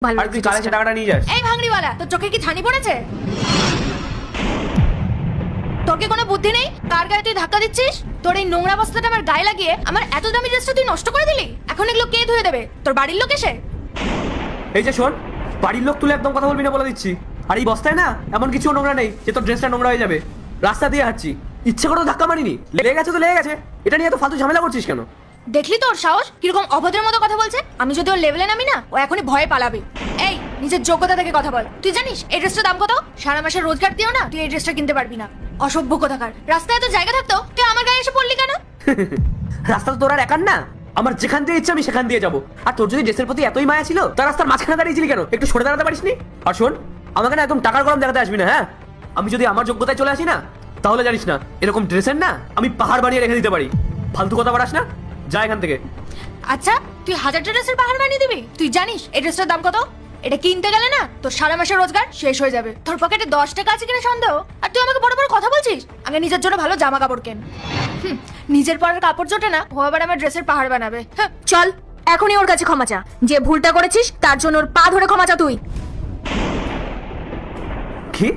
ভালো আর তুই কালে সে টাকাটা নিয়ে যাস। এই ভাঙড়িওয়ালা, তোর চোখে কি ছানি পড়েছে? তোর কি কোনো বুদ্ধি নেই? কার গায়ে তুই ধাক্কা দিচ্ছিস? তোর এই নোংরা বস্তাটা আমার গায়ে লাগিয়ে আমার এত দামি ড্রেসটা তুই নষ্ট করে দিলি। এখন এগুলো কে ধুয়ে দেবে? তোর বাড়ির লোক এসে? এই যে শোন, বাড়ির লোক তুলে একদম কথা বলবি না বলে দিচ্ছি। আর এই বস্তায় না এমন কিছু নোংরা নেই যে তোর ড্রেসটা নোংরা হয়ে যাবে। রাস্তা দিয়ে হাঁটছি, ইচ্ছে করে ধাক্কা মারিনি। লেগে গেছে তো লেগে গেছে, এটা নিয়ে এত ফালতু ঝামেলা করছিস কেন? দেখলি তোর সাহস কিরকম অভদ্রের মতো কথা বলছে? আমি যদি ওর লেভেলে নামি না, ও এখনই ভয়ে পালাবে। এই, নিজের যোগ্যতা থেকে কথা বল। তুই জানিস এই ড্রেসটার দাম কত? সারা মাসের রোজগার দিও না তুই এই ড্রেসটা কিনতে পারবি না। অসভ্য কোথাকার। রাস্তায় এত জায়গা থাকতো তুই আমার গায়ে এসে পড়লি কেন? রাস্তা তো তোর আর একার না, আমার যেখান দিয়ে ইচ্ছে আমি সেখান দিয়ে যাবো। আর তোর যদি ড্রেসের প্রতি এতই মায়া ছিল তার রাস্তার মাঝখানে দাঁড়িয়েছিলি কেন? একটু সরে দাঁড়াতে পারিসনি? আর শোন, আমাকে না একদম টাকার গরম দেখাতে আসবি না। হ্যাঁ, আমি যদি আমার যোগ্যতায় চলে আসি না, তাহলে জানিস না এরকম ড্রেসের না আমি পাহাড় বানিয়ে রেখে দিতে পারি। ফালতু কথা বাড়াস না, যা এখান থেকে। আচ্ছা, তুই 1000 ড্রেসের পাহাড় বানিয়ে দিবি? তুই জানিস এই ড্রেসটার দাম কত? এটা কিনতে গেলে না তোর সারা মাসের রোজগার শেষ হয়ে যাবে। তোর পকেটে 10 টাকা আছে কিনা সন্দেহ, আর তুই আমাকে বড় বড় কথা বলছিস। আগে নিজের জন্য ভালো জামা কাপড় কেন। নিজের পরার কাপড় জোটে না, ও আবার আমার ড্রেসের পাহাড় বানাবে। চল এখনই ওর কাছে ক্ষমা চা। যে ভুলটা করেছিস তার জন্য ওর পা ধরে ক্ষমা চা তুই। কি?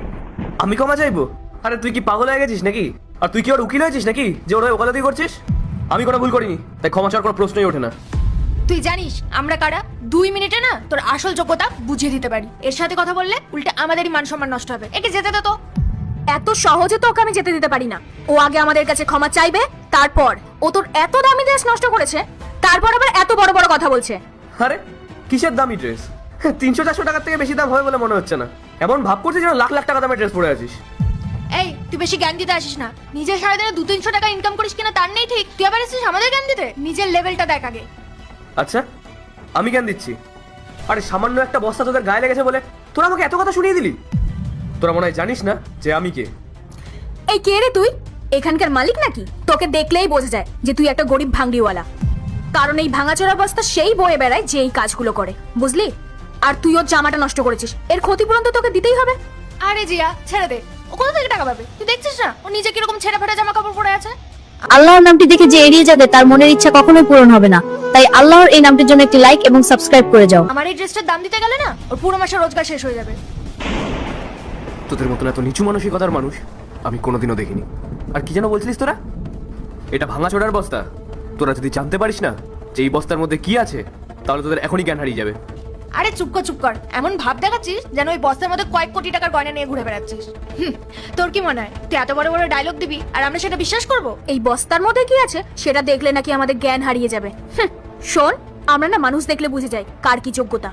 আমি ক্ষমা চাইবো? আরে তুই কি পাগল হয়ে গেছিস নাকি? আর তুই কি ওর উকিল হয়েছিস নাকি যে ওর ওকালতি করছিস? আমি কোনো ভুল করিনি, তাই ক্ষমা চাওয়ার কোনো প্রশ্নই ওঠে না। তুই জানিস আমরা কারা? 2 মিনিটে না তোর আসল যোগ্যতা বুঝিয়ে দিতে পারি। এর সাথে কথা বললে উল্টে আমাদেরই মান সম্মান নষ্ট হবে। একে যেতে দে তো। এত সহজে তো ওকে আমি যেতে দিতে পারি না। ও আগে আমাদের কাছে ক্ষমা চাইবে, তারপর ও তোর এত দামি ড্রেস নষ্ট করেছে, তারপর আবার এত বড় বড় কথা বলছে। আরে কিসের দামি ড্রেস? 300-400 টাকার থেকে বেশি দাম হবে বলে মনে হচ্ছে না। এমন ভাব করছিস যেন লাখ লাখ টাকা দামের ড্রেস পরে আছিস। এই, তুই বেশি জ্ঞান দিতে আসিস না। নিজের সারাদিনে 200-300 টাকা ইনকাম করিস কিনা তার নেই ঠিক, তুই আবার এসেছিস আমাদের জ্ঞান দিতে? নিজের লেভেলটা দেখ আগে। আচ্ছা, আমি জ্ঞান দিচ্ছি? আরে সামান্য একটা বস্তা তোদের গায়ে লেগেছে বলে তোরা আমাকে এত কথা শুনিয়ে দিলি? তোরা মনে হয় জানিস না যে আমি কে। এই কে রে তুই? এখানকার মালিক নাকি? তোকে দেখলেই বোঝা যায় যে তুই একটা গরিব ভাঙড়িওয়ালা। কারণ এই ভাঙাচোরা বস্তা সেই বয়ে বেড়ায় যে এই কাজগুলো করে, বুঝলি? আর তুই ওর জামাটা নষ্ট করেছিস, এর ক্ষতিপূরণ তো তোকে দিতেই হবে। আরে জিয়া, ছেড়ে দে। ও কোথা থেকে টাকা পাবে? তুই দেখছিস না ও নিজে কিরকম ছেঁড়া ফাটা জামা কাপড় পরে আছে। আল্লাহর নামটি দেখে যে এড়িয়ে যাবে তার মনের ইচ্ছা কখনোই পূরণ হবে না। তাই আল্লাহর এই নামটির জন্য একটি লাইক এবং সাবস্ক্রাইব করে যাও। আমার এই ড্রেসটার দাম দিতে গেলে না ওর পুরো মাসের রোজগার শেষ হয়ে যাবে। তোদের মতন এত নিচু মানসিকতার মানুষ আমি কোনোদিনও দেখিনি। আর কি যেন বলছিলিস তোরা? এটা ভাঙাচোরার বস্তা। তোরা যদি জানতে পারিস না যে এই বস্তার মধ্যে কি আছে, তাহলে তোদের এখনই জ্ঞান হারিয়ে যাবে। আরে চুপ কর চুপ কর, এমন ভাব দেখাচ্ছিস যেন ওই বস্তার মধ্যে কয়েক কোটি টাকার গয়না নিয়ে ঘুরে বেড়াচ্ছিস। তোর কি মনে হয় তুই এত বড় বড় ডায়লগ দিবি আর আমরা সেটা বিশ্বাস করব? এই বস্তার মধ্যে কি আছে সেটা দেখলে নাকি আমাদের জ্ঞান হারিয়ে যাবে। শোন, আমরা না মানুষ দেখলে বুঝে যাই কার কি যোগ্যতা।